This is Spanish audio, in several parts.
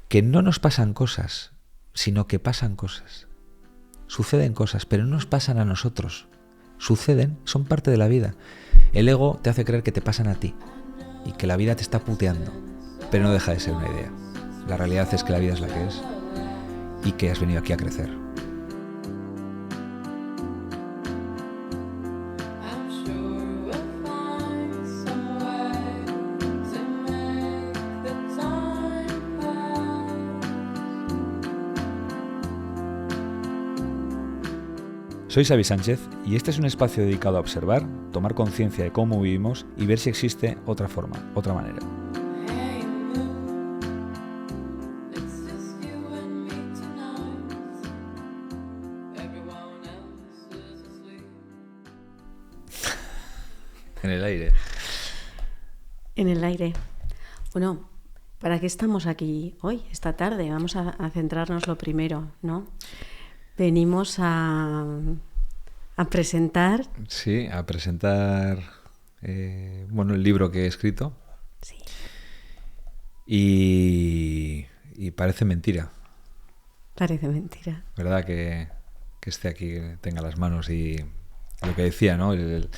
que no nos pasan cosas, sino que pasan cosas. Suceden cosas, pero no nos pasan a nosotros. Suceden, son parte de la vida. El ego te hace creer que te pasan a ti y que la vida te está puteando, pero no deja de ser una idea. La realidad es que la vida es la que es y que has venido aquí a crecer. Soy Xavi Sánchez y este es un espacio dedicado a observar, tomar conciencia de cómo vivimos y ver si existe otra forma, otra manera. En el aire. En el aire. Bueno, ¿para qué estamos aquí hoy, esta tarde? Vamos a centrarnos lo primero, ¿no? Venimos a presentar... Sí, a presentar el libro que he escrito. Sí. Y parece mentira. Parece mentira. ¿Verdad? Que esté aquí, que tenga las manos y lo que decía, ¿no? Que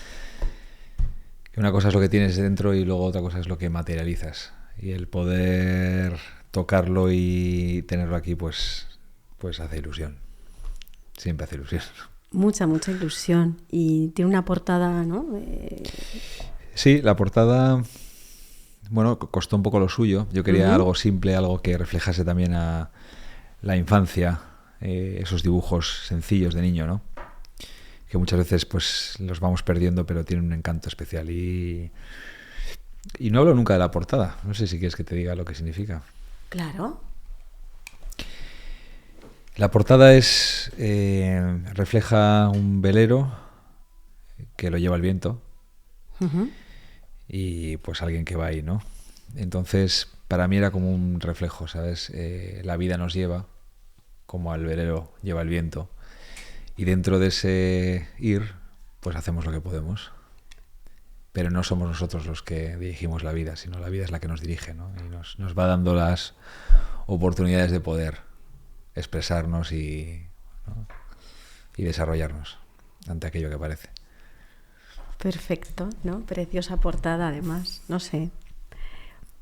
una cosa es lo que tienes dentro y luego otra cosa es lo que materializas. Y el poder tocarlo y tenerlo aquí, pues hace ilusión. Siempre hace ilusión. Mucha ilusión. Y tiene una portada, ¿no? Sí, la portada, costó un poco lo suyo. Yo quería algo simple, algo que reflejase también a la infancia, esos dibujos sencillos de niño, ¿no? Que muchas veces pues los vamos perdiendo, pero tienen un encanto especial. Y no hablo nunca de la portada. No sé si quieres que te diga lo que significa. Claro. La portada refleja un velero que lo lleva el viento y pues alguien que va ahí, ¿no? Entonces, para mí era como un reflejo, ¿sabes? La vida nos lleva, como al velero lleva el viento, y dentro de ese ir, pues hacemos lo que podemos. Pero no somos nosotros los que dirigimos la vida, sino la vida es la que nos dirige, ¿no? Y nos va dando las oportunidades de poder expresarnos y desarrollarnos ante aquello que parece. Perfecto, ¿no? Preciosa portada, además, no sé,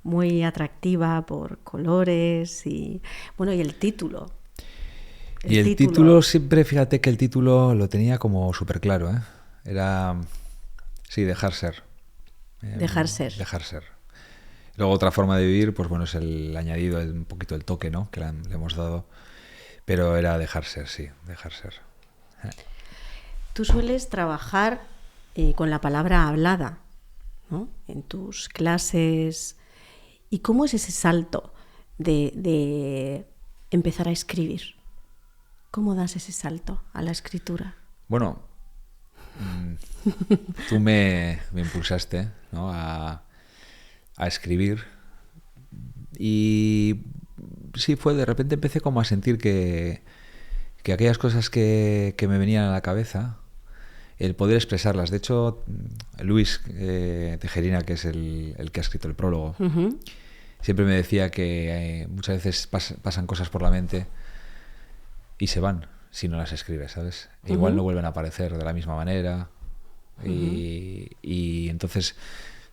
muy atractiva por colores y el título. El título siempre, fíjate que el título lo tenía como súper claro, ¿eh? Era, sí, dejar ser. Dejar ser. Dejar ser. Luego otra forma de vivir, pues es el añadido, un poquito el toque, ¿no? Que le hemos dado. Pero era dejar ser, sí, dejar ser. Tú sueles trabajar con la palabra hablada, ¿no? En tus clases. ¿Y cómo es ese salto de empezar a escribir? ¿Cómo das ese salto a la escritura? Bueno, tú me impulsaste, ¿no? a escribir y sí, de repente empecé como a sentir que aquellas cosas que me venían a la cabeza, el poder expresarlas. De hecho, Luis Tejerina, que es el que ha escrito el prólogo, siempre me decía que muchas veces pasan cosas por la mente y se van si no las escribes, ¿sabes? Igual no vuelven a aparecer de la misma manera. Y entonces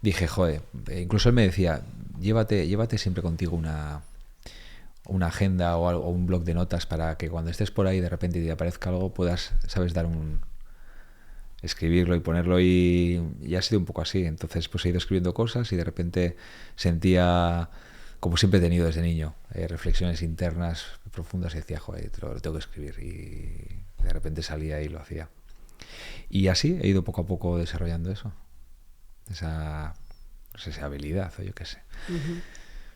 dije, joder, incluso él me decía, llévate siempre contigo una agenda o un bloc de notas para que cuando estés por ahí de repente te aparezca algo puedas, sabes, escribirlo y ponerlo, y ha sido un poco así. Entonces pues he ido escribiendo cosas y de repente sentía, como siempre he tenido desde niño, reflexiones internas profundas y decía, joder, lo tengo que escribir, y de repente salía y lo hacía. Y así he ido poco a poco desarrollando eso, esa habilidad o yo qué sé.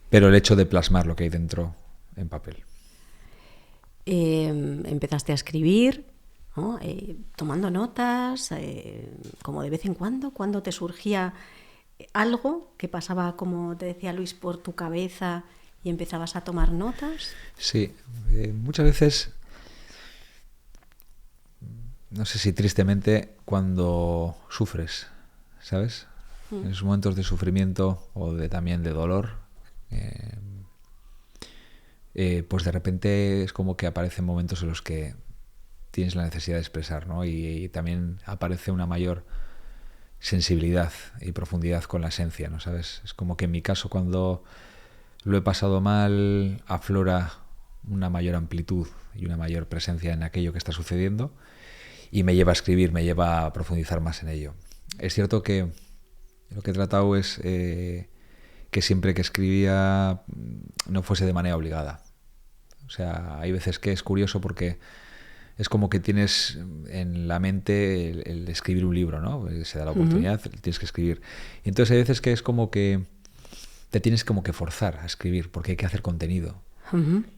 Pero el hecho de plasmar lo que hay dentro en papel. Empezaste a escribir, ¿no? Tomando notas, como de vez en cuando te surgía algo que pasaba, como te decía Luis, por tu cabeza y empezabas a tomar notas. Sí, muchas veces, no sé si tristemente, cuando sufres, ¿sabes? En esos momentos de sufrimiento o también de dolor, pues de repente es como que aparecen momentos en los que tienes la necesidad de expresar, ¿no? Y también aparece una mayor sensibilidad y profundidad con la esencia, ¿no? ¿Sabes? Es como que en mi caso, cuando lo he pasado mal, aflora una mayor amplitud y una mayor presencia en aquello que está sucediendo y me lleva a escribir, me lleva a profundizar más en ello. Es cierto que lo que he tratado es que siempre que escribía no fuese de manera obligada. O sea, hay veces que es curioso porque es como que tienes en la mente el escribir un libro, ¿no? Se da la oportunidad, tienes que escribir. Y entonces hay veces que es como que te tienes como que forzar a escribir porque hay que hacer contenido.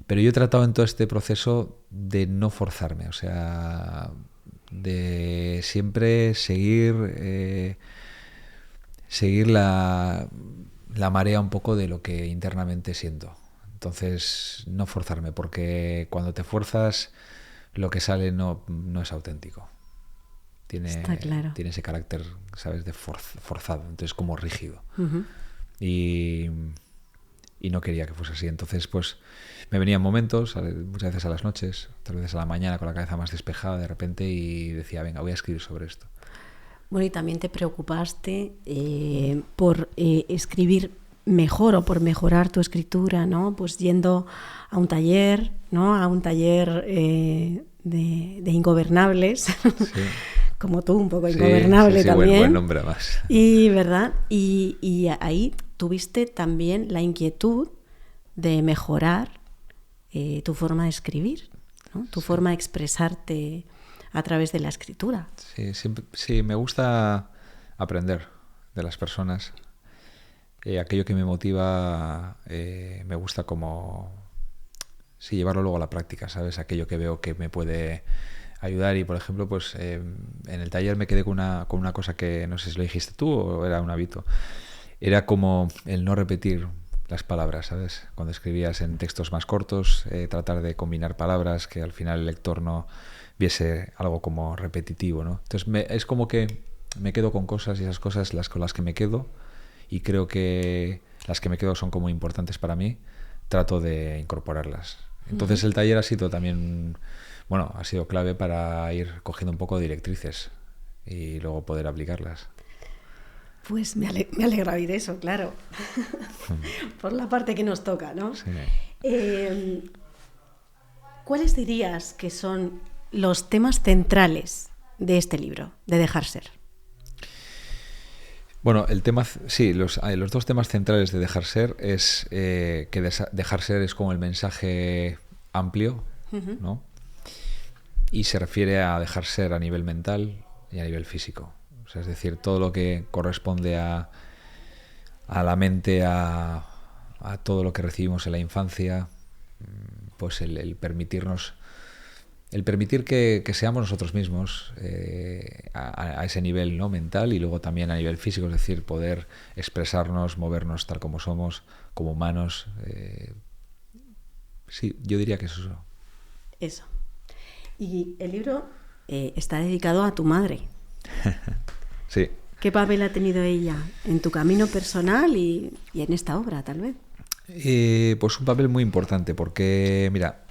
Pero yo he tratado en todo este proceso de no forzarme, o sea, de siempre seguir la marea un poco de lo que internamente siento. Entonces, no forzarme, porque cuando te fuerzas, lo que sale no es auténtico. Está claro. Tiene ese carácter, ¿sabes?, de forzado, entonces como rígido. Y no quería que fuese así. Entonces, pues me venían momentos, muchas veces a las noches, otras veces a la mañana con la cabeza más despejada de repente y decía, venga, voy a escribir sobre esto. Bueno, y también te preocupaste por escribir mejor o por mejorar tu escritura, ¿no? Pues yendo a un taller, ¿no? A un taller de ingobernables, sí. Como tú, un poco ingobernable también. Buen nombre además. Y, ¿verdad? Y ahí tuviste también la inquietud de mejorar tu forma de escribir, ¿no? Tu forma de expresarte a través de la escritura. Sí, me gusta aprender de las personas. Aquello que me motiva me gusta como llevarlo luego a la práctica, ¿sabes? Aquello que veo que me puede ayudar y, por ejemplo, pues en el taller me quedé con una cosa que no sé si lo dijiste tú o era un hábito. Era como el no repetir las palabras, ¿sabes? Cuando escribías en textos más cortos, tratar de combinar palabras que al final el lector no viese algo como repetitivo, ¿no? Entonces es como que me quedo con cosas y esas cosas con las que me quedo y creo que las que me quedo son como importantes para mí, trato de incorporarlas. Entonces el taller ha sido también, ha sido clave para ir cogiendo un poco de directrices y luego poder aplicarlas. Pues me alegra oír eso, claro. Por la parte que nos toca, ¿no? Sí. ¿Cuáles dirías que son los temas centrales de este libro, de Dejar Ser? Bueno, los dos temas centrales de Dejar Ser es que Dejar Ser es como el mensaje amplio, ¿no? Y se refiere a dejar ser a nivel mental y a nivel físico. O sea, es decir, todo lo que corresponde a la mente, a todo lo que recibimos en la infancia, pues el permitirnos, el permitir que seamos nosotros mismos a ese nivel, ¿no?, mental y luego también a nivel físico, es decir, poder expresarnos, movernos tal como somos, como humanos. Sí, yo diría que es eso. Eso. Y el libro está dedicado a tu madre. Sí. ¿Qué papel ha tenido ella en tu camino personal y en esta obra, tal vez? Pues un papel muy importante porque, mira,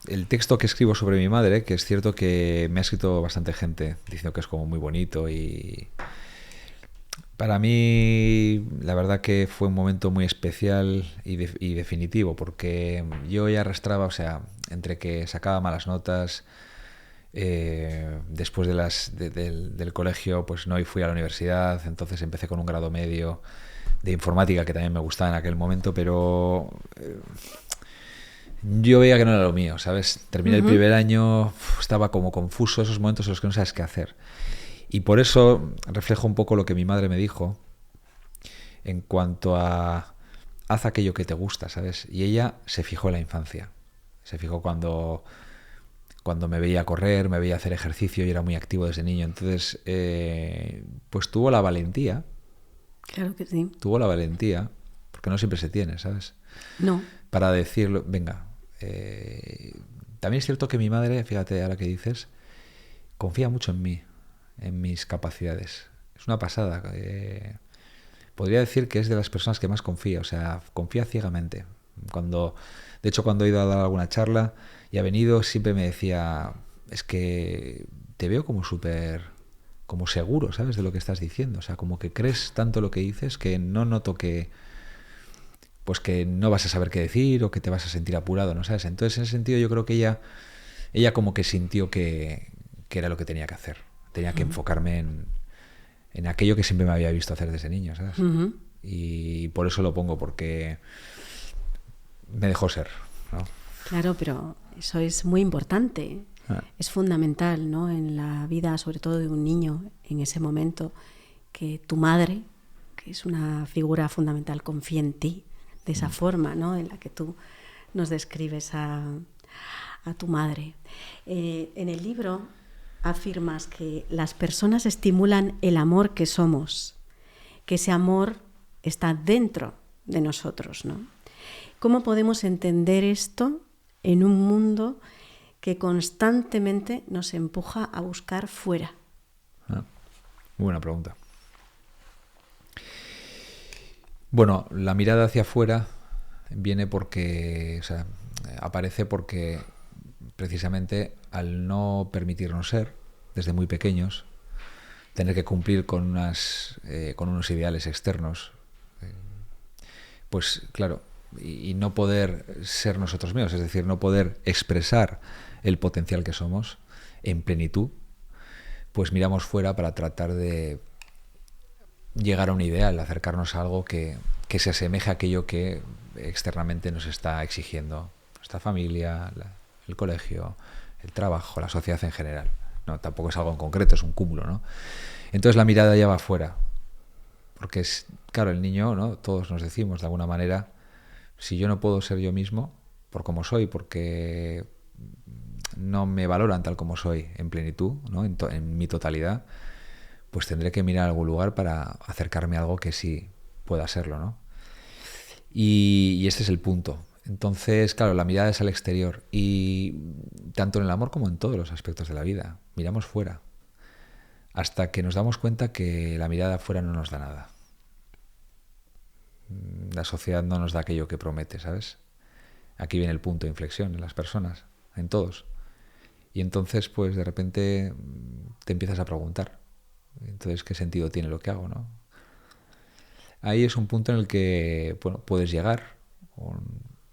el texto que escribo sobre mi madre, que es cierto que me ha escrito bastante gente diciendo que es como muy bonito y para mí la verdad que fue un momento muy especial y definitivo porque yo ya arrastraba, o sea, entre que sacaba malas notas, después del colegio pues no fui a la universidad, entonces empecé con un grado medio de informática que también me gustaba en aquel momento, pero yo veía que no era lo mío, ¿sabes? Terminé el primer año, estaba como confuso, esos momentos en los que no sabes qué hacer. Y por eso reflejo un poco lo que mi madre me dijo en cuanto a haz aquello que te gusta, ¿sabes? Y ella se fijó en la infancia. Se fijó cuando me veía correr, me veía hacer ejercicio y era muy activo desde niño. Entonces, pues tuvo la valentía. Claro que sí. Tuvo la valentía, porque no siempre se tiene, ¿sabes? No. Para decirlo, venga. También es cierto que mi madre, fíjate ahora que dices, confía mucho en mí, en mis capacidades. Es una pasada. podría decir que es de las personas que más confía, o sea, confía ciegamente. De hecho, cuando he ido a dar alguna charla y ha venido, siempre me decía, es que te veo como como seguro, ¿sabes? De lo que estás diciendo. O sea, como que crees tanto lo que dices que no noto pues que no vas a saber qué decir o que te vas a sentir apurado, ¿no sabes? Entonces, en ese sentido, yo creo que ella como que sintió que era lo que tenía que hacer. Tenía que enfocarme en aquello que siempre me había visto hacer desde niño, ¿sabes? Ujú. Y por eso lo pongo, porque me dejó ser, ¿no? Claro, pero eso es muy importante. Ah. Es fundamental, ¿no? En la vida, sobre todo de un niño, en ese momento, que tu madre, que es una figura fundamental, confíe en ti de esa forma, ¿no? En la que tú nos describes a tu madre. En el libro afirmas que las personas estimulan el amor que somos, que ese amor está dentro de nosotros, ¿no? ¿Cómo podemos entender esto en un mundo que constantemente nos empuja a buscar fuera? Ah, muy buena pregunta. Bueno, la mirada hacia afuera viene porque, o sea, aparece porque precisamente al no permitirnos ser, desde muy pequeños, tener que cumplir con unos ideales externos, pues claro, y no poder ser nosotros mismos, es decir, no poder expresar el potencial que somos en plenitud, pues miramos fuera para tratar de llegar a un ideal, acercarnos a algo que se asemeje a aquello que externamente nos está exigiendo nuestra familia, el colegio, el trabajo, la sociedad en general. No, tampoco es algo en concreto, es un cúmulo, ¿no? Entonces la mirada ya va afuera, porque es, claro, el niño, ¿no? Todos nos decimos de alguna manera, si yo no puedo ser yo mismo por como soy, porque no me valoran tal como soy en plenitud, ¿no? En mi totalidad, pues tendré que mirar a algún lugar para acercarme a algo que sí pueda serlo, ¿no? Y este es el punto. Entonces, claro, la mirada es al exterior, y tanto en el amor como en todos los aspectos de la vida, miramos fuera, hasta que nos damos cuenta que la mirada afuera no nos da nada. La sociedad no nos da aquello que promete, ¿sabes? Aquí viene el punto de inflexión en las personas, en todos. Y entonces, pues de repente te empiezas a preguntar, entonces, ¿qué sentido tiene lo que hago, no? Ahí es un punto en el que, bueno, puedes llegar, o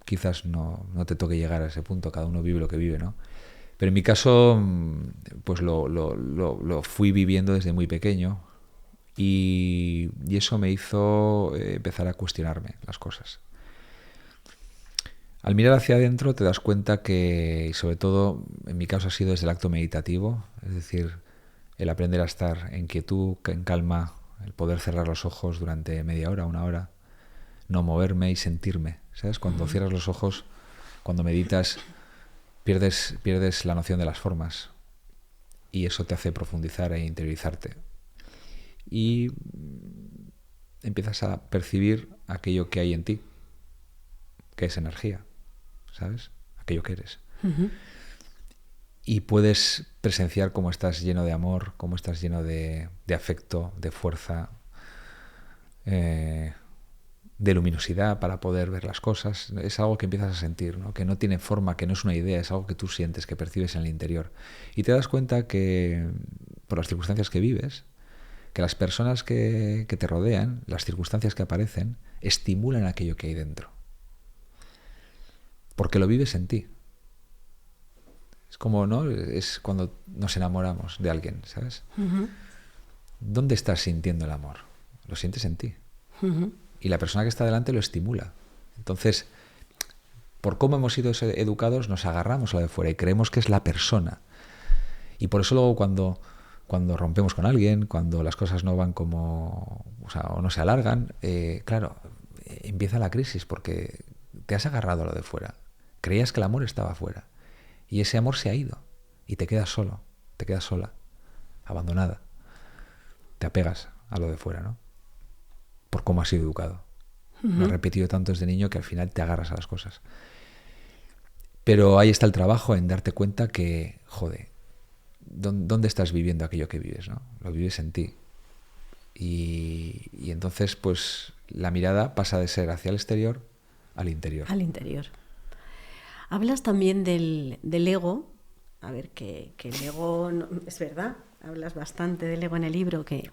quizás no te toque llegar a ese punto, cada uno vive lo que vive, ¿no? Pero en mi caso, pues lo fui viviendo desde muy pequeño, y eso me hizo empezar a cuestionarme las cosas. Al mirar hacia adentro te das cuenta que, y sobre todo en mi caso ha sido desde el acto meditativo, es decir, el aprender a estar en quietud, en calma, el poder cerrar los ojos durante media hora, una hora, no moverme y sentirme, ¿sabes? Cuando cierras los ojos, cuando meditas, pierdes la noción de las formas, y eso te hace profundizar e interiorizarte. Y empiezas a percibir aquello que hay en ti, que es energía, ¿sabes? Aquello que eres. Uh-huh. Y puedes presenciar cómo estás lleno de amor, cómo estás lleno de afecto, de fuerza, de luminosidad para poder ver las cosas. Es algo que empiezas a sentir, ¿no? Que no tiene forma, que no es una idea, es algo que tú sientes, que percibes en el interior. Y te das cuenta que, por las circunstancias que vives, que las personas que te rodean, las circunstancias que aparecen, estimulan aquello que hay dentro. Porque lo vives en ti. Es como, ¿no? Es cuando nos enamoramos de alguien, ¿sabes? Uh-huh. ¿Dónde estás sintiendo el amor? Lo sientes en ti. Uh-huh. Y la persona que está delante lo estimula. Entonces, por cómo hemos sido educados, nos agarramos a lo de fuera y creemos que es la persona. Y por eso luego cuando rompemos con alguien, cuando las cosas no van como, o no se alargan, claro, empieza la crisis porque te has agarrado a lo de fuera. Creías que el amor estaba fuera. Y ese amor se ha ido. Y te quedas solo, te quedas sola, abandonada. Te apegas a lo de fuera, ¿no? Por cómo has sido educado. Uh-huh. Lo he repetido tanto desde niño que al final te agarras a las cosas. Pero ahí está el trabajo en darte cuenta que, joder, ¿dónde estás viviendo aquello que vives, ¿no? Lo vives en ti. Y entonces, pues, la mirada pasa de ser hacia el exterior al interior. Al interior. Hablas también del ego. A ver, que el ego, es verdad, hablas bastante del ego en el libro, que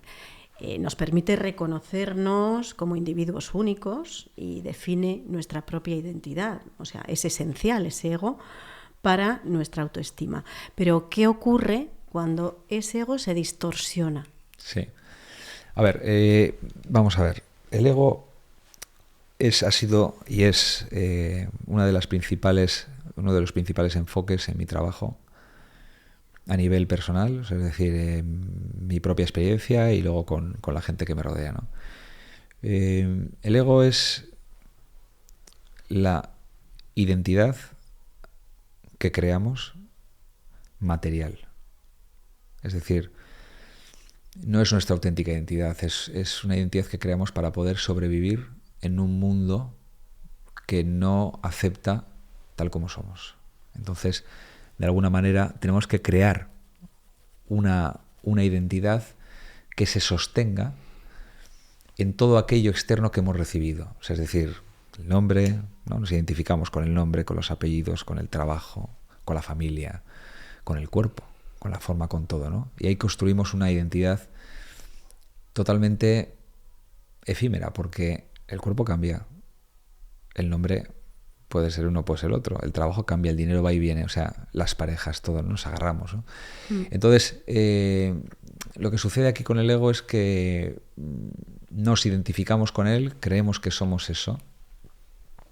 nos permite reconocernos como individuos únicos y define nuestra propia identidad. O sea, es esencial ese ego para nuestra autoestima. Pero, ¿qué ocurre cuando ese ego se distorsiona? Sí. A ver, vamos a ver. El ego ha sido y es uno de los principales enfoques en mi trabajo a nivel personal, es decir, mi propia experiencia y luego con la gente que me rodea, ¿no? El ego es la identidad que creamos material. Es decir, no es nuestra auténtica identidad, es una identidad que creamos para poder sobrevivir en un mundo que no acepta tal como somos. Entonces, de alguna manera, tenemos que crear una identidad que se sostenga en todo aquello externo que hemos recibido. O sea, es decir, el nombre, ¿no? Nos identificamos con el nombre, con los apellidos, con el trabajo, con la familia, con el cuerpo, con la forma, con todo, ¿no? Y ahí construimos una identidad totalmente efímera, porque el cuerpo cambia, el nombre puede ser uno, puede ser otro, el trabajo cambia, el dinero va y viene, o sea, las parejas, todo, nos agarramos, ¿no? Entonces, lo que sucede aquí con el ego es que nos identificamos con él, creemos que somos eso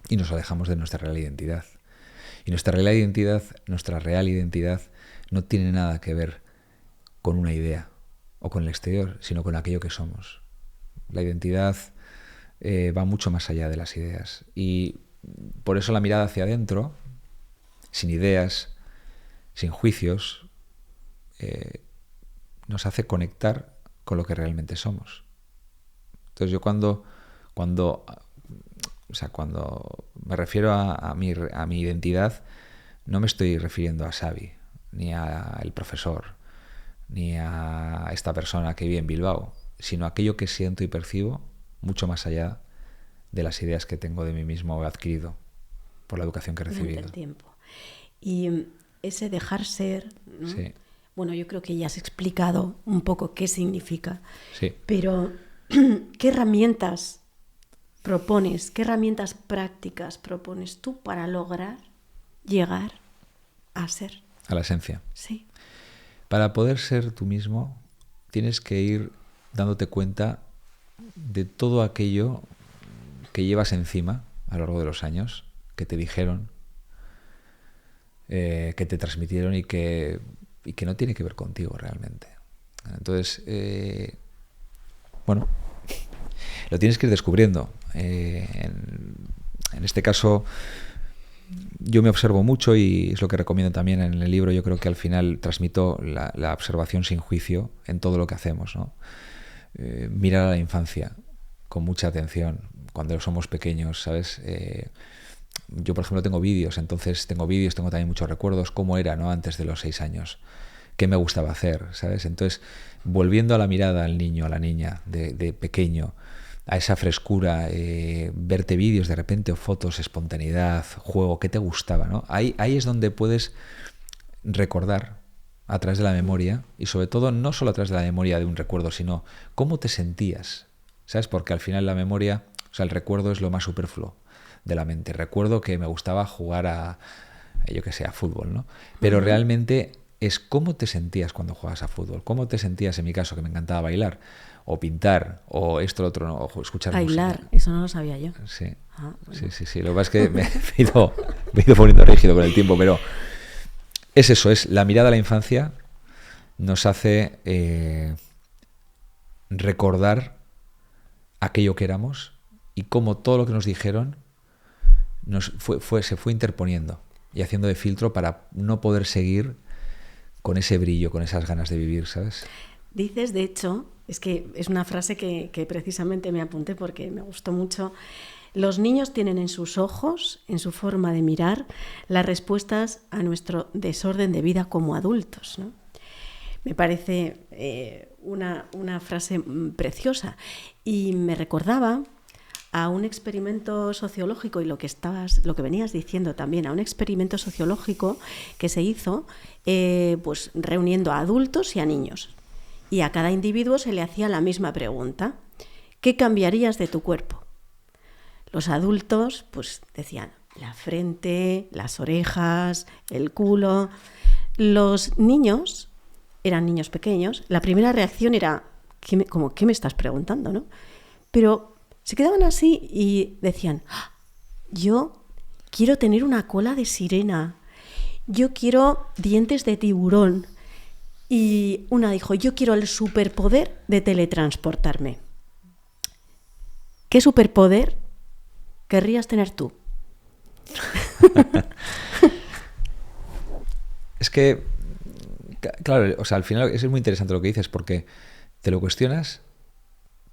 y nos alejamos de nuestra real identidad. Y nuestra real identidad no tiene nada que ver con una idea o con el exterior, sino con aquello que somos. La identidad va mucho más allá de las ideas. Y por eso la mirada hacia adentro, sin ideas, sin juicios, nos hace conectar con lo que realmente somos. Entonces yo cuando me refiero a mi identidad, no me estoy refiriendo a Xavi, ni a el profesor, ni a esta persona que vive en Bilbao, sino a aquello que siento y percibo mucho más allá de las ideas que tengo de mí mismo o he adquirido por la educación que he recibido. Durante el tiempo. Y ese dejar ser, ¿no? Sí. Bueno, yo creo que ya has explicado un poco qué significa. Sí. Pero, ¿qué herramientas propones, qué herramientas prácticas propones tú para lograr llegar a ser? A la esencia. Sí. Para poder ser tú mismo, tienes que ir dándote cuenta de todo aquello que llevas encima a lo largo de los años, que te dijeron, que te transmitieron y que no tiene que ver contigo realmente. Entonces, bueno, lo tienes que ir descubriendo. En este caso, yo me observo mucho y es lo que recomiendo también en el libro. Yo creo que al final transmito la observación sin juicio en todo lo que hacemos, ¿no? Mirar a la infancia con mucha atención cuando somos pequeños, ¿sabes? Yo, por ejemplo, tengo vídeos, tengo también muchos recuerdos, cómo era, ¿no? Antes de los 6 años, qué me gustaba hacer, ¿sabes? Entonces, volviendo a la mirada al niño, a la niña, de pequeño, a esa frescura, verte vídeos de repente o fotos, espontaneidad, juego, qué te gustaba, ¿no? Ahí es donde puedes recordar a través de la memoria y sobre todo no solo a través de la memoria de un recuerdo, sino cómo te sentías, ¿sabes? Porque al final la memoria, o sea, el recuerdo es lo más superfluo de la mente. Recuerdo que me gustaba jugar a fútbol, ¿no? Pero realmente es cómo te sentías cuando jugabas a fútbol, cómo te sentías, en mi caso, que me encantaba bailar, o pintar, o esto, lo otro, o escuchar bailar, música. Eso no lo sabía yo. Sí, bueno. sí. Lo que pasa es que me he ido poniendo rígido con el tiempo, pero es eso, es la mirada a la infancia nos hace recordar aquello que éramos y cómo todo lo que nos dijeron se fue interponiendo y haciendo de filtro para no poder seguir con ese brillo, con esas ganas de vivir, ¿sabes? Dices, de hecho, es que es una frase que precisamente me apunté porque me gustó mucho. Los niños tienen en sus ojos, en su forma de mirar, las respuestas a nuestro desorden de vida como adultos, ¿no? Me parece una frase preciosa y me recordaba a un experimento sociológico y lo que venías diciendo también, a un experimento sociológico que se hizo pues reuniendo a adultos y a niños. Y a cada individuo se le hacía la misma pregunta: ¿qué cambiarías de tu cuerpo? Los adultos pues decían la frente, las orejas, el culo. Los niños, eran niños pequeños, la primera reacción era ¿qué me estás preguntando, ¿no? Pero se quedaban así y decían: yo quiero tener una cola de sirena, yo quiero dientes de tiburón. Y una dijo: yo quiero el superpoder de teletransportarme. ¿Qué superpoder querrías tener tú? Es que, claro, o sea, al final es muy interesante lo que dices, porque te lo cuestionas,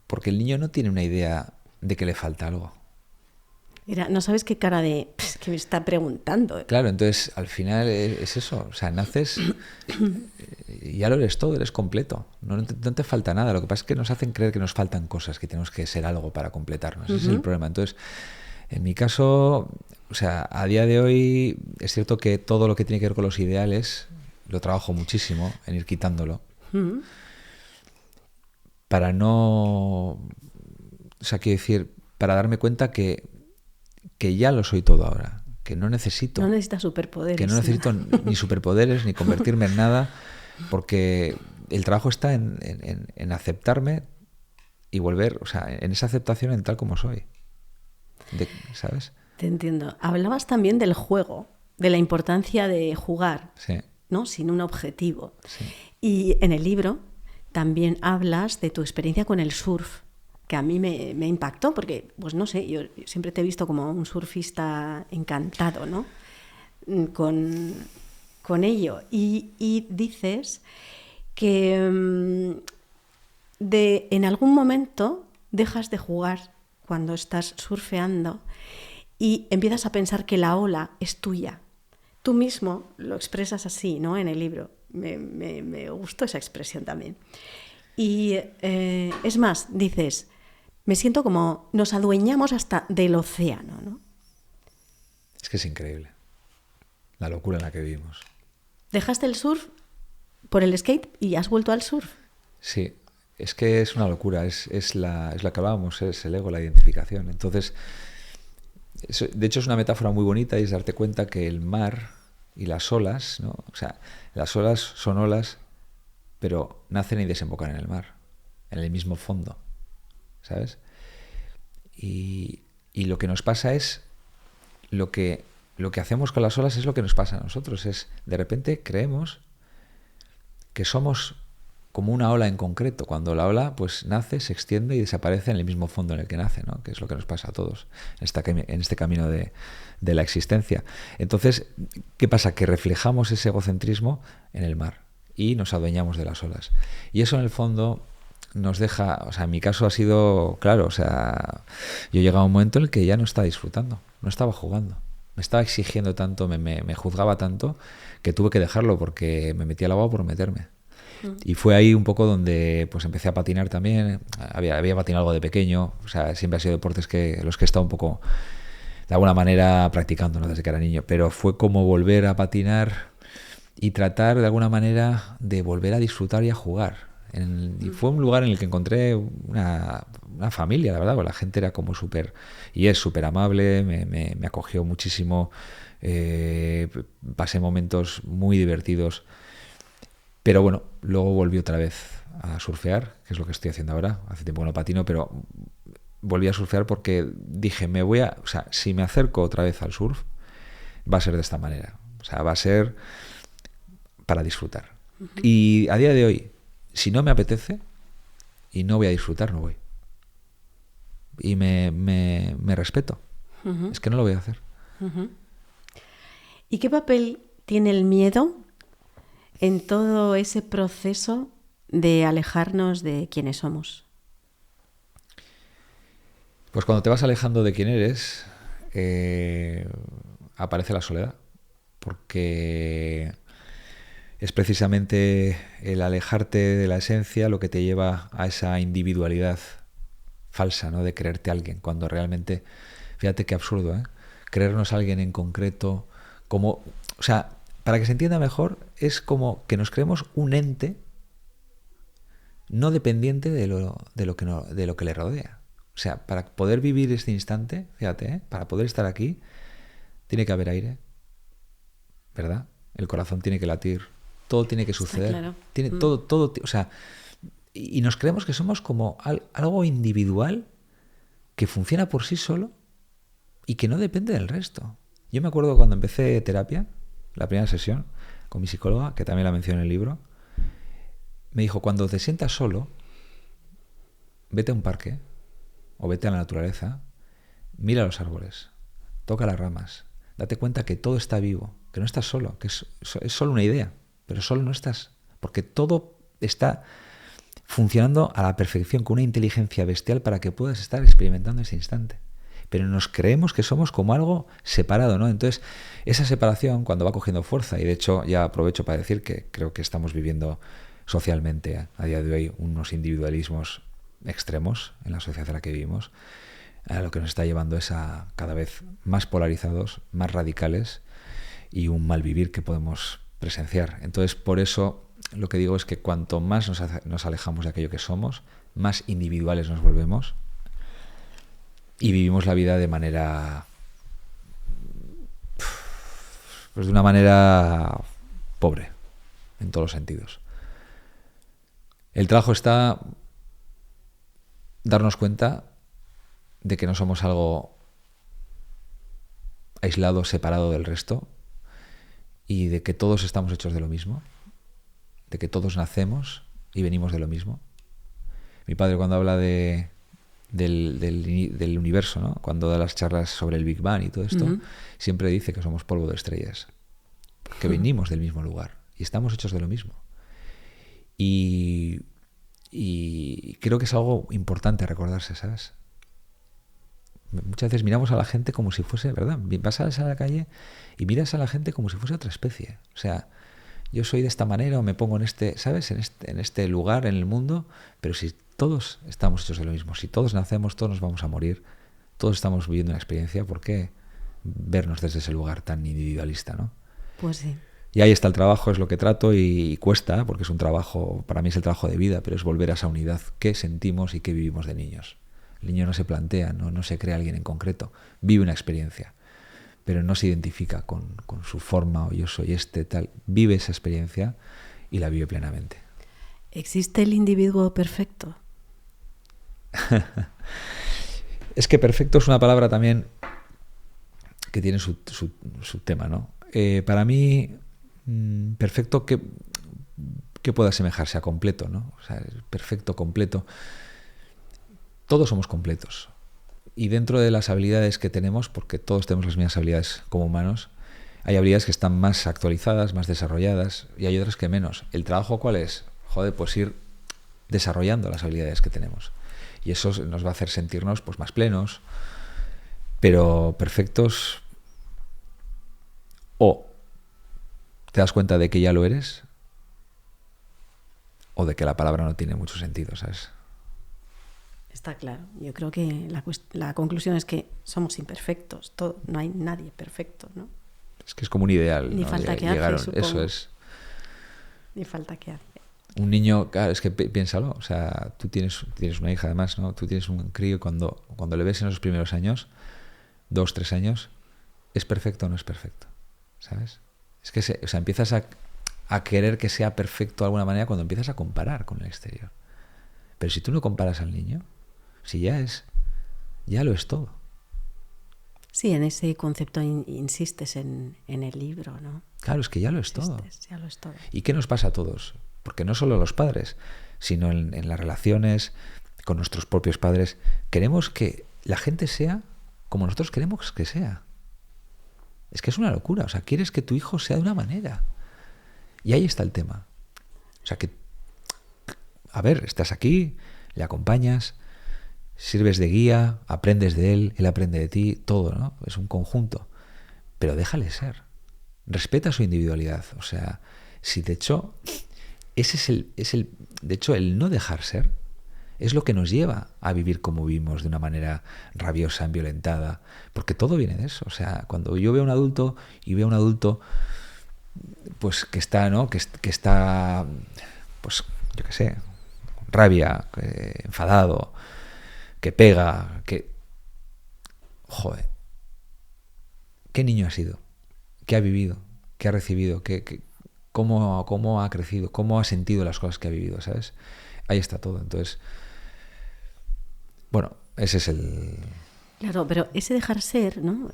porque el niño no tiene una idea de que le falta algo. Mira, no sabes qué cara de que me está preguntando. Claro, entonces al final es eso, o sea, naces y ya lo eres todo, eres completo, no te falta nada. Lo que pasa es que nos hacen creer que nos faltan cosas, que tenemos que ser algo para completarnos. Ese es el problema. Entonces, en mi caso, o sea, a día de hoy es cierto que todo lo que tiene que ver con los ideales lo trabajo muchísimo en ir quitándolo para no, o sea, quiero decir, para darme cuenta que ya lo soy todo ahora, que no necesito. No necesitas superpoderes. Que no necesito ni superpoderes, ni convertirme en nada, porque el trabajo está en aceptarme y volver, o sea, en esa aceptación en tal como soy. ¿Sabes? Te entiendo. Hablabas también del juego, de la importancia de jugar, Sí. ¿no? Sin un objetivo. Sí. Y en el libro también hablas de tu experiencia con el surf, que a mí me impactó, porque, pues no sé, yo siempre te he visto como un surfista encantado, ¿no? Con ello. Y dices que en algún momento dejas de jugar cuando estás surfeando y empiezas a pensar que la ola es tuya. Tú mismo lo expresas así, ¿no? En el libro. Me gustó esa expresión también. Y es más, dices: me siento como nos adueñamos hasta del océano, ¿no? Es que es increíble la locura en la que vivimos. ¿Dejaste el surf por el skate y has vuelto al surf? Sí, es que es una locura, es la que hablábamos, es el ego, la identificación. Entonces, de hecho es una metáfora muy bonita y es darte cuenta que el mar y las olas, ¿no? O sea, las olas son olas, pero nacen y desembocan en el mar, en el mismo fondo, ¿sabes? Y lo que nos pasa es lo que hacemos con las olas es lo que nos pasa a nosotros. Es, de repente creemos que somos como una ola en concreto, cuando la ola pues nace, se extiende y desaparece en el mismo fondo en el que nace, ¿no? Que es lo que nos pasa a todos en este camino de la existencia. Entonces, ¿qué pasa? Que reflejamos ese egocentrismo en el mar y nos adueñamos de las olas. Y eso en el fondo nos deja, o sea, en mi caso ha sido, claro, o sea, yo he llegado a un momento en el que ya no estaba disfrutando, no estaba jugando. Me estaba exigiendo tanto, me juzgaba tanto, que tuve que dejarlo porque me metí al agua por meterme. Y fue ahí un poco donde pues empecé a patinar también. Había patinado algo de pequeño, o sea, siempre ha sido deportes los que he estado un poco, de alguna manera, practicando, ¿no? Desde que era niño. Pero fue como volver a patinar y tratar de alguna manera de volver a disfrutar y a jugar. Y fue un lugar en el que encontré una familia, la verdad, la gente era como súper, y es súper amable, me acogió muchísimo, pasé momentos muy divertidos, pero bueno, luego volví otra vez a surfear, que es lo que estoy haciendo ahora, hace tiempo que no patino, pero volví a surfear porque dije, o sea, si me acerco otra vez al surf, va a ser de esta manera, o sea, va a ser para disfrutar. Y a día de hoy, si no me apetece y no voy a disfrutar, no voy. Y me respeto. Es que no lo voy a hacer. ¿Y qué papel tiene el miedo en todo ese proceso de alejarnos de quienes somos? Pues cuando te vas alejando de quién eres, aparece la soledad. Porque es precisamente el alejarte de la esencia lo que te lleva a esa individualidad falsa, ¿no? De creerte alguien, cuando realmente, fíjate qué absurdo, ¿eh? Creernos alguien en concreto, como, o sea, para que se entienda mejor, es como que nos creemos un ente no dependiente de lo que le rodea. O sea, para poder vivir este instante, fíjate, ¿eh? Para poder estar aquí, tiene que haber aire, ¿verdad? El corazón tiene que latir, todo tiene que suceder, claro. Tiene todo, o sea, y nos creemos que somos como algo individual que funciona por sí solo y que no depende del resto. Yo me acuerdo cuando empecé terapia, la primera sesión, con mi psicóloga, que también la menciono en el libro, me dijo, cuando te sientas solo, vete a un parque o vete a la naturaleza, mira los árboles, toca las ramas, date cuenta que todo está vivo, que no estás solo, que es solo una idea, pero solo no estás, porque todo está funcionando a la perfección, con una inteligencia bestial para que puedas estar experimentando ese instante. Pero nos creemos que somos como algo separado, ¿no? Entonces, esa separación, cuando va cogiendo fuerza, y de hecho ya aprovecho para decir que creo que estamos viviendo socialmente a día de hoy unos individualismos extremos en la sociedad en la que vivimos, a lo que nos está llevando es a cada vez más polarizados, más radicales y un mal vivir que podemos presenciar. Entonces, por eso lo que digo es que cuanto más nos alejamos de aquello que somos, más individuales nos volvemos y vivimos la vida de manera, pues de una manera pobre, en todos los sentidos. El trabajo está darnos cuenta de que no somos algo aislado, separado del resto, y de que todos estamos hechos de lo mismo, de que todos nacemos y venimos de lo mismo. Mi padre, cuando habla del universo, ¿no? Cuando da las charlas sobre el Big Bang y todo esto, siempre dice que somos polvo de estrellas, que venimos del mismo lugar y estamos hechos de lo mismo. Y creo que es algo importante recordarse, ¿sabes? Muchas veces miramos a la gente como si fuese, ¿verdad? Vas a la calle y miras a la gente como si fuese otra especie. O sea, yo soy de esta manera o me pongo en este, ¿sabes? En este lugar en el mundo, pero si todos estamos hechos de lo mismo, si todos nacemos, todos nos vamos a morir, todos estamos viviendo una experiencia, ¿por qué vernos desde ese lugar tan individualista, ¿no? Pues sí. Y ahí está el trabajo, es lo que trato y cuesta, porque es un trabajo, para mí es el trabajo de vida, pero es volver a esa unidad que sentimos y que vivimos de niños. El niño no se plantea, no se crea alguien en concreto, vive una experiencia, pero no se identifica con su forma o yo soy este, tal. Vive esa experiencia y la vive plenamente. ¿Existe el individuo perfecto? Es que perfecto es una palabra también que tiene su tema, ¿no? Para mí, perfecto que pueda asemejarse a completo, ¿no? O sea, perfecto, completo. Todos somos completos. Y dentro de las habilidades que tenemos, porque todos tenemos las mismas habilidades como humanos, hay habilidades que están más actualizadas, más desarrolladas, y hay otras que menos. ¿El trabajo cuál es? Joder, pues ir desarrollando las habilidades que tenemos. Y eso nos va a hacer sentirnos pues más plenos, pero perfectos, o te das cuenta de que ya lo eres, o de que la palabra no tiene mucho sentido, ¿sabes? Está claro. Yo creo que la conclusión es que somos imperfectos. No hay nadie perfecto, ¿no? Es que es como un ideal. Ni ¿no? falta que Llegaron, hace, supongo. eso es. Ni falta que hace. Un niño, claro, es que piénsalo, o sea, tú tienes una hija además, ¿no? Tú tienes un crío y cuando le ves en esos primeros años, 2, 3 años, ¿es perfecto o no es perfecto? ¿Sabes? Es que empiezas a querer que sea perfecto de alguna manera cuando empiezas a comparar con el exterior. Pero si tú no comparas al niño, si ya lo es todo. Sí, en ese concepto insistes en el libro, ¿no? Claro, es que ya lo es todo. Ya lo es todo. ¿Y qué nos pasa a todos? Porque no solo a los padres, sino en las relaciones con nuestros propios padres. Queremos que la gente sea como nosotros queremos que sea. Es que es una locura. O sea, quieres que tu hijo sea de una manera. Y ahí está el tema. O sea, que, a ver, estás aquí, le acompañas, sirves de guía, aprendes de él aprende de ti, todo, ¿no? Es un conjunto. Pero déjale ser. Respeta su individualidad. O sea, Si de hecho, ese de hecho, el no dejar ser es lo que nos lleva a vivir como vivimos, de una manera rabiosa, violentada, porque todo viene de eso. O sea, cuando yo veo a un adulto y veo a un adulto pues que está, ¿no? Que está, pues, yo qué sé, con rabia, enfadado, que pega, joder, ¿qué niño ha sido? ¿Qué ha vivido? ¿Qué ha recibido? ¿Cómo ha crecido? ¿Cómo ha sentido las cosas que ha vivido? ¿Sabes? Ahí está todo. Entonces, bueno, ese es el... Claro, pero ese dejar ser, ¿no?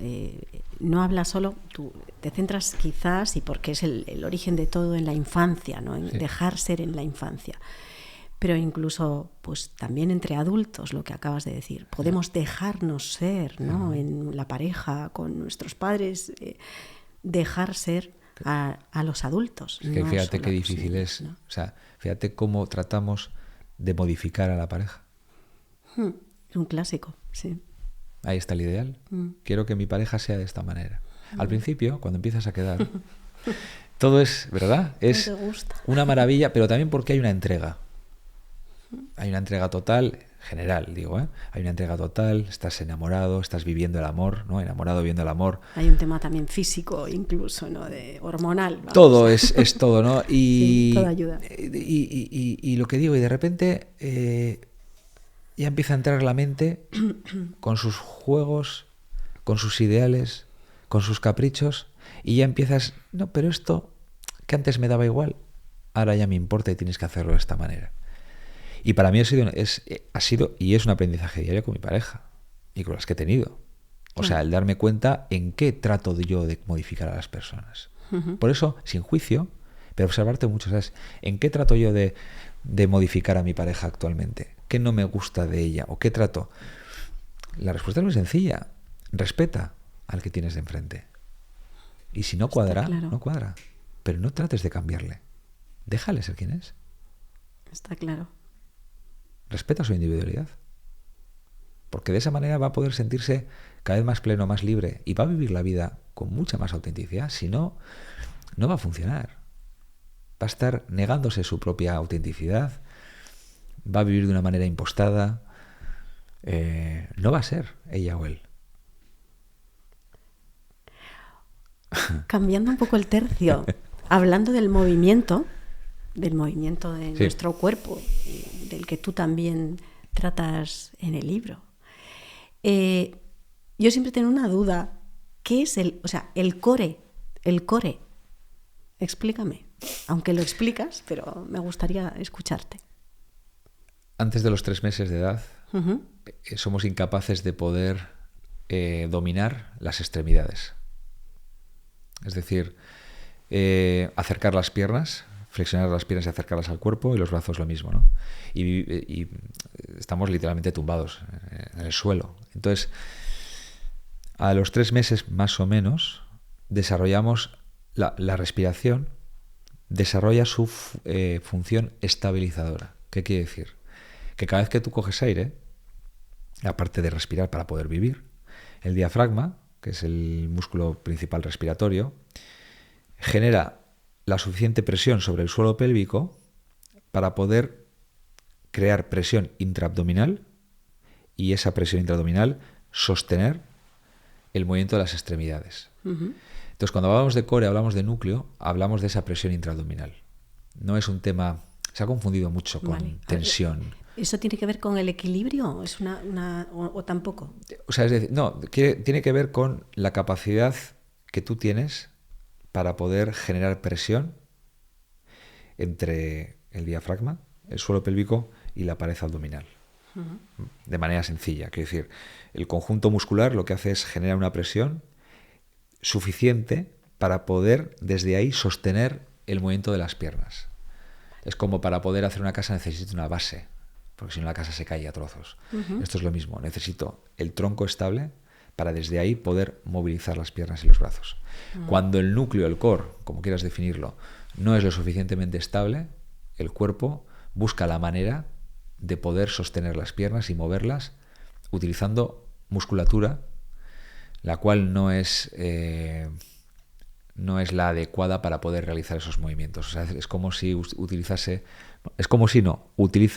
No habla solo, tú te centras quizás, y porque es el origen de todo, en la infancia, ¿no? En dejar ser en la infancia. Pero incluso, pues también entre adultos, lo que acabas de decir, podemos dejarnos ser, ¿no? En la pareja, con nuestros padres, dejar ser a los adultos. Es que no fíjate solo qué a los difícil niños, es, ¿no? o sea, fíjate cómo tratamos de modificar a la pareja. Es un clásico, sí. Ahí está el ideal. Quiero que mi pareja sea de esta manera. Al principio, cuando empiezas a quedar, todo es, ¿verdad? Es No te gusta. una maravilla, pero también porque hay una entrega. Hay una entrega total, general, digo, ¿eh? Hay una entrega total, estás enamorado, estás viviendo el amor, ¿no? Enamorado, viviendo el amor. Hay un tema también físico, incluso, ¿no? De hormonal. Vamos. Todo es todo, ¿no? Y, sí, todo ayuda. Y lo que digo, y de repente ya empieza a entrar la mente con sus juegos, con sus ideales, con sus caprichos, y ya empiezas, no, pero esto que antes me daba igual, ahora ya me importa y tienes que hacerlo de esta manera. Y para mí ha sido y es un aprendizaje diario con mi pareja y con las que he tenido. O sea, el darme cuenta en qué trato yo de modificar a las personas. Por eso, sin juicio, pero observarte mucho, ¿sabes? ¿En qué trato yo de modificar a mi pareja actualmente? ¿Qué no me gusta de ella? ¿O qué trato? La respuesta es muy sencilla. Respeta al que tienes de enfrente. Y si no cuadra, claro. no cuadra. Pero no trates de cambiarle. Déjale ser quien es. Está claro. Respeta su individualidad. Porque de esa manera va a poder sentirse cada vez más pleno, más libre, y va a vivir la vida con mucha más autenticidad. Si no, no va a funcionar. Va a estar negándose su propia autenticidad, va a vivir de una manera impostada. No va a ser ella o él. Cambiando un poco el tercio, hablando del movimiento de nuestro cuerpo, del que tú también tratas en el libro. Yo siempre tengo una duda. ¿Qué es el core? El core. Explícame. Aunque lo explicas, pero me gustaría escucharte. Antes de los 3 meses de edad, somos incapaces de poder dominar las extremidades. Es decir, acercar las piernas, flexionar las piernas y acercarlas al cuerpo, y los brazos lo mismo, ¿no? Y estamos literalmente tumbados en el suelo. Entonces, a los 3 meses más o menos, desarrollamos la respiración, desarrolla su función estabilizadora. ¿Qué quiere decir? Que cada vez que tú coges aire, aparte de respirar para poder vivir, el diafragma, que es el músculo principal respiratorio, genera la suficiente presión sobre el suelo pélvico para poder crear presión intraabdominal, y esa presión intraabdominal sostener el movimiento de las extremidades. Entonces, cuando hablamos de core, hablamos de núcleo, hablamos de esa presión intraabdominal. No es un tema... Se ha confundido mucho con tensión. ¿Eso tiene que ver con el equilibrio? ¿Es o tampoco? O sea, es decir, no, tiene que ver con la capacidad que tú tienes para poder generar presión entre el diafragma, el suelo pélvico y la pared abdominal. De manera sencilla. Quiero decir, el conjunto muscular lo que hace es generar una presión suficiente para poder desde ahí sostener el movimiento de las piernas. Es como para poder hacer una casa necesito una base, porque si no la casa se cae a trozos. Esto es lo mismo. Necesito el tronco estable para desde ahí poder movilizar las piernas y los brazos. Cuando el núcleo, el core, como quieras definirlo, no es lo suficientemente estable, el cuerpo busca la manera de poder sostener las piernas y moverlas utilizando musculatura, la cual no es no es la adecuada para poder realizar esos movimientos. O sea, es como si utiliza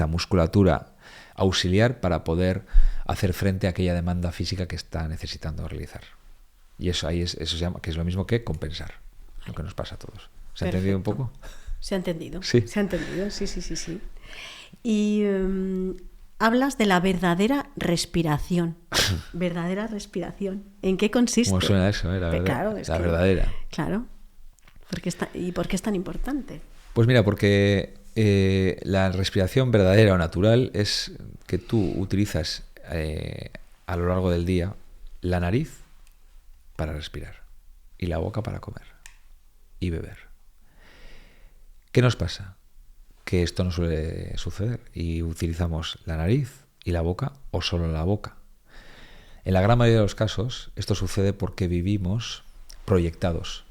musculatura auxiliar para poder hacer frente a aquella demanda física que está necesitando realizar. Y eso se llama, que es lo mismo que compensar, lo que nos pasa a todos. ¿Se ha entendido un poco? Se ha entendido. Sí. Se ha entendido, sí. Y hablas de la verdadera respiración. Verdadera respiración. ¿En qué consiste? ¿Cómo suena eso? Claro, verdadera. Claro. ¿Y por qué es tan importante? Pues mira, porque la respiración verdadera o natural es que tú utilizas a lo largo del día la nariz para respirar y la boca para comer y beber. ¿Qué nos pasa? Que esto no suele suceder y utilizamos la nariz y la boca o solo la boca. En la gran mayoría de los casos esto sucede porque vivimos proyectados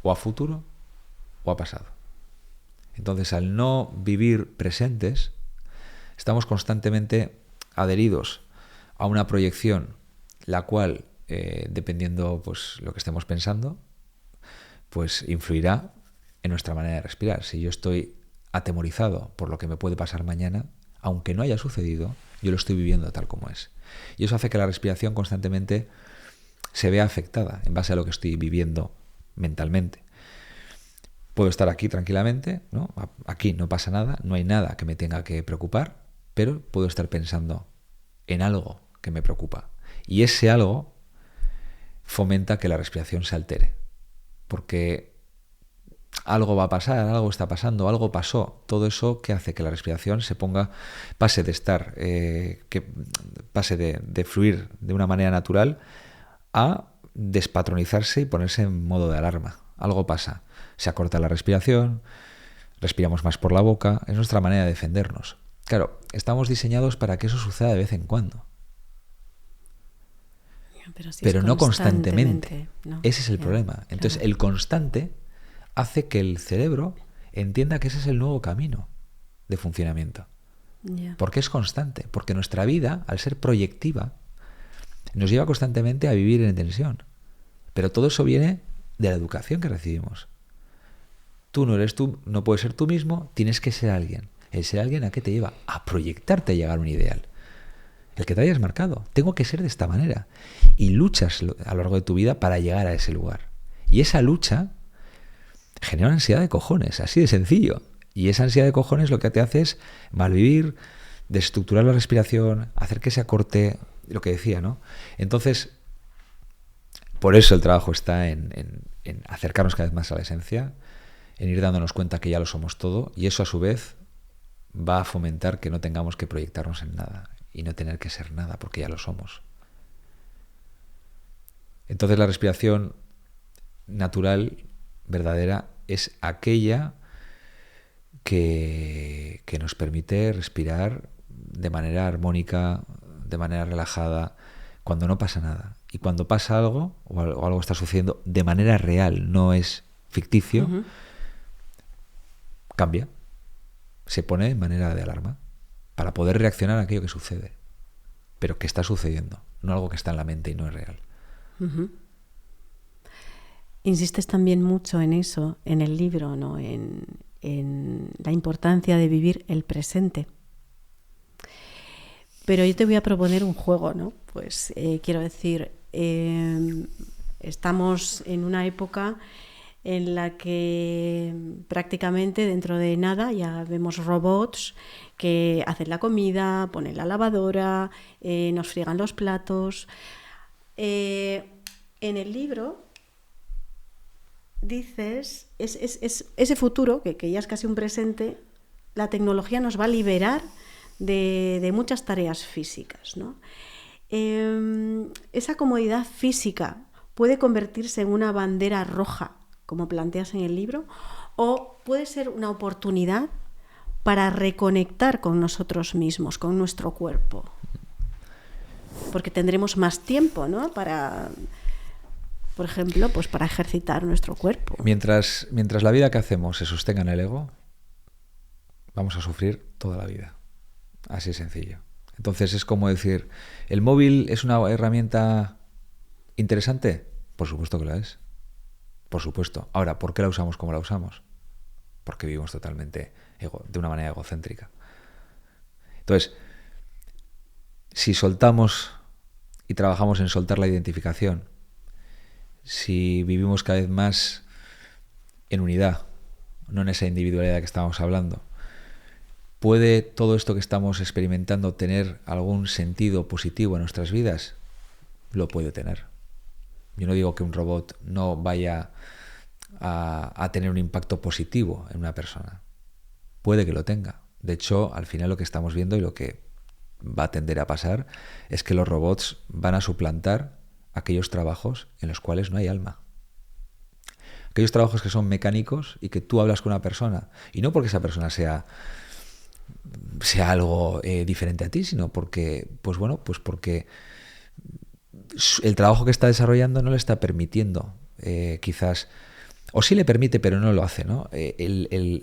o a futuro o a pasado. Entonces, al no vivir presentes, estamos constantemente adheridos a una proyección, la cual, dependiendo pues lo que estemos pensando, pues influirá en nuestra manera de respirar. Si yo estoy atemorizado por lo que me puede pasar mañana, aunque no haya sucedido, yo lo estoy viviendo tal como es. Y eso hace que la respiración constantemente se vea afectada en base a lo que estoy viviendo mentalmente. Puedo estar aquí tranquilamente, ¿no? Aquí no pasa nada, no hay nada que me tenga que preocupar, pero puedo estar pensando en algo que me preocupa. Y ese algo fomenta que la respiración se altere, porque algo va a pasar, algo está pasando, algo pasó. Todo eso que hace que la respiración pase de fluir de una manera natural a despatronizarse y ponerse en modo de alarma. Algo pasa. Se acorta la respiración, respiramos más por la boca, es nuestra manera de defendernos. Claro, estamos diseñados para que eso suceda de vez en cuando. Pero no constantemente. No. Ese es el problema. Entonces, el constante hace que el cerebro entienda que ese es el nuevo camino de funcionamiento. ¿Por qué es constante? Porque nuestra vida, al ser proyectiva, nos lleva constantemente a vivir en tensión. Pero todo eso viene de la educación que recibimos. Tú no eres tú, no puedes ser tú mismo, tienes que ser alguien. El ser alguien, ¿a qué te lleva? A proyectarte a llegar a un ideal. El que te hayas marcado. Tengo que ser de esta manera. Y luchas a lo largo de tu vida para llegar a ese lugar. Y esa lucha genera una ansiedad de cojones, así de sencillo. Y esa ansiedad de cojones lo que te hace es malvivir, desestructurar la respiración, hacer que se acorte, lo que decía, ¿no? Entonces, por eso el trabajo está en acercarnos cada vez más a la esencia, en ir dándonos cuenta que ya lo somos todo, y eso a su vez va a fomentar que no tengamos que proyectarnos en nada y no tener que ser nada, porque ya lo somos. Entonces la respiración natural, verdadera, es aquella que nos permite respirar de manera armónica, de manera relajada, cuando no pasa nada. Y cuando pasa algo, o algo está sucediendo de manera real, no es ficticio, cambia, se pone en manera de alarma para poder reaccionar a aquello que sucede, pero que está sucediendo, no algo que está en la mente y no es real. Insistes también mucho en eso, en el libro, ¿no? En la importancia de vivir el presente. Pero yo te voy a proponer un juego, ¿no? Pues quiero decir, estamos en una época en la que prácticamente dentro de nada ya vemos robots que hacen la comida, ponen la lavadora, nos friegan los platos. En el libro dices, es ese futuro, que ya es casi un presente, la tecnología nos va a liberar de muchas tareas físicas, ¿no? Esa comodidad física puede convertirse en una bandera roja, como planteas en el libro, o puede ser una oportunidad para reconectar con nosotros mismos, con nuestro cuerpo, porque tendremos más tiempo, ¿no? Para, por ejemplo, pues para ejercitar nuestro cuerpo. Mientras la vida que hacemos se sostenga en el ego, vamos a sufrir toda la vida. Así de sencillo. Entonces es como decir, ¿el móvil es una herramienta interesante? Por supuesto que la es. por supuesto. Ahora, ¿por qué la usamos como la usamos? Porque vivimos totalmente de una manera egocéntrica. Entonces, si soltamos y trabajamos en soltar la identificación, si vivimos cada vez más en unidad, no en esa individualidad que estábamos hablando, ¿puede todo esto que estamos experimentando tener algún sentido positivo en nuestras vidas? Lo puede tener. Yo no digo que un robot no vaya a tener un impacto positivo en una persona. Puede que lo tenga. De hecho, al final lo que estamos viendo y lo que va a tender a pasar es que los robots van a suplantar aquellos trabajos en los cuales no hay alma. Aquellos trabajos que son mecánicos y que tú hablas con una persona, y no porque esa persona sea algo diferente a ti, sino porque, porque el trabajo que está desarrollando no le está permitiendo, quizás, o sí le permite, pero no lo hace, ¿no? El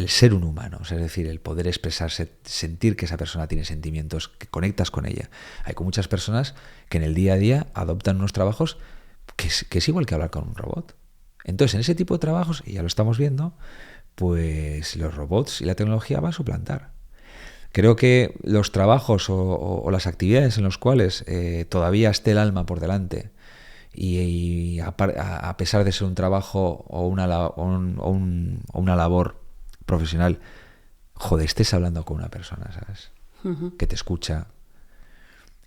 ser un humano, o sea, es decir, el poder expresarse, sentir que esa persona tiene sentimientos, que conectas con ella. Hay con muchas personas que en el día a día adoptan unos trabajos que es igual que hablar con un robot. Entonces, en ese tipo de trabajos, y ya lo estamos viendo, pues los robots y la tecnología va a suplantar. Creo que los trabajos o las actividades en los cuales todavía esté el alma por delante y a pesar de ser un trabajo o una labor profesional, joder, estés hablando con una persona, ¿sabes? Uh-huh. Que te escucha,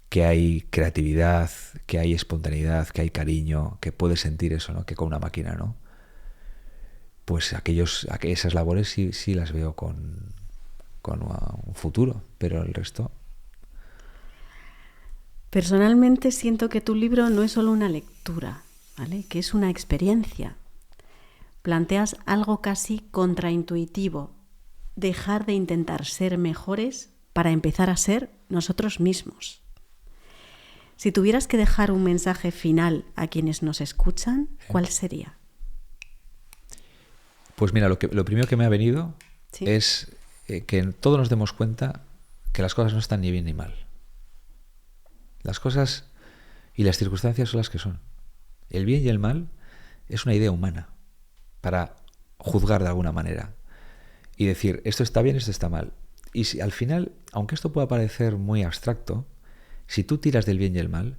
que hay creatividad, que hay espontaneidad, que hay cariño, que puedes sentir eso, ¿no? Que con una máquina, ¿no? Pues esas labores sí las veo con un futuro, pero el resto... Personalmente siento que tu libro no es solo una lectura, ¿vale? Que es una experiencia. Planteas algo casi contraintuitivo, dejar de intentar ser mejores para empezar a ser nosotros mismos. Si tuvieras que dejar un mensaje final a quienes nos escuchan, ¿cuál sería? Pues mira, lo primero que me ha venido ¿sí? Es que todos nos demos cuenta que las cosas no están ni bien ni mal. Las cosas y las circunstancias son las que son. El bien y el mal es una idea humana para juzgar de alguna manera y decir, esto está bien, esto está mal. Y si al final, aunque esto pueda parecer muy abstracto, si tú tiras del bien y el mal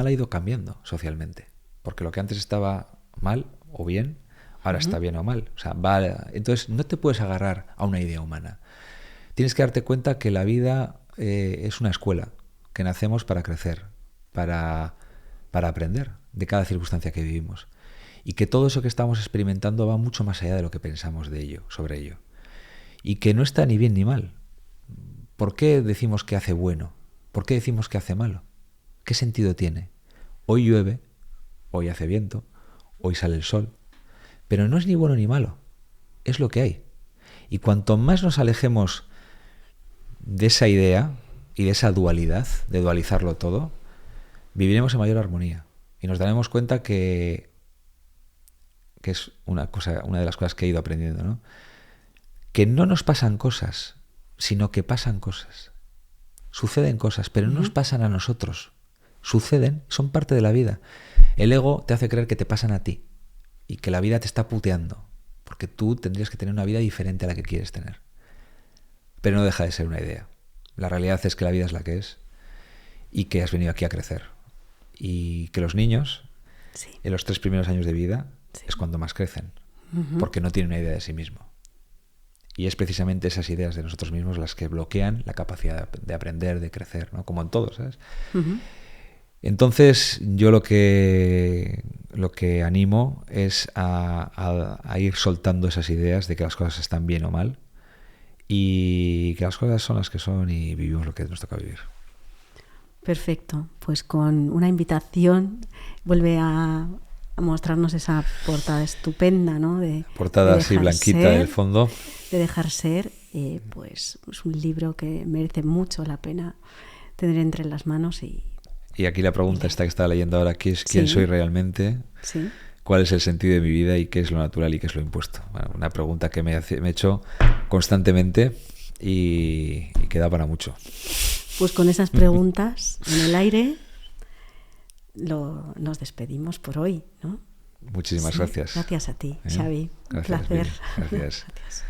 ha ido cambiando socialmente. Porque lo que antes estaba mal o bien, ahora está bien o mal. O sea, entonces no te puedes agarrar a una idea humana. Tienes que darte cuenta que la vida es una escuela, que nacemos para crecer, para aprender de cada circunstancia que vivimos. Y que todo eso que estamos experimentando va mucho más allá de lo que pensamos sobre ello. Y que no está ni bien ni mal. ¿Por qué decimos que hace bueno? ¿Por qué decimos que hace malo? ¿Qué sentido tiene? Hoy llueve, hoy hace viento, hoy sale el sol. Pero no es ni bueno ni malo. Es lo que hay. Y cuanto más nos alejemos de esa idea y de esa dualidad, de dualizarlo todo, viviremos en mayor armonía. Y nos daremos cuenta que es una de las cosas que he ido aprendiendo, ¿no? Que no nos pasan cosas, sino que pasan cosas. Suceden cosas, pero no nos pasan a nosotros. Suceden, son parte de la vida. El ego te hace creer que te pasan a ti y que la vida te está puteando, porque tú tendrías que tener una vida diferente a la que quieres tener. Pero no deja de ser una idea. La realidad es que la vida es la que es y que has venido aquí a crecer. Y que los niños, sí, en los 3 primeros años de vida, sí, es cuando más crecen, porque no tienen una idea de sí mismo. Y es precisamente esas ideas de nosotros mismos las que bloquean la capacidad de aprender, de crecer, ¿no? Como en todo, ¿sabes? Entonces, yo lo que animo es a ir soltando esas ideas de que las cosas están bien o mal y que las cosas son las que son y vivimos lo que nos toca vivir. Perfecto. Pues con una invitación vuelve a mostrarnos esa portada estupenda, ¿no? Portada así blanquita del fondo. De dejar ser, pues es un libro que merece mucho la pena tener entre las manos. Y aquí la pregunta esta que estaba leyendo ahora, ¿quién sí, soy realmente? Sí. ¿Cuál es el sentido de mi vida y qué es lo natural y qué es lo impuesto? Bueno, una pregunta que me he hecho constantemente y queda para mucho. Pues con esas preguntas en el aire nos despedimos por hoy, ¿no? Muchísimas Sí, gracias. Gracias a ti, Xavi. Un Gracias, placer. Viri. Gracias. Gracias.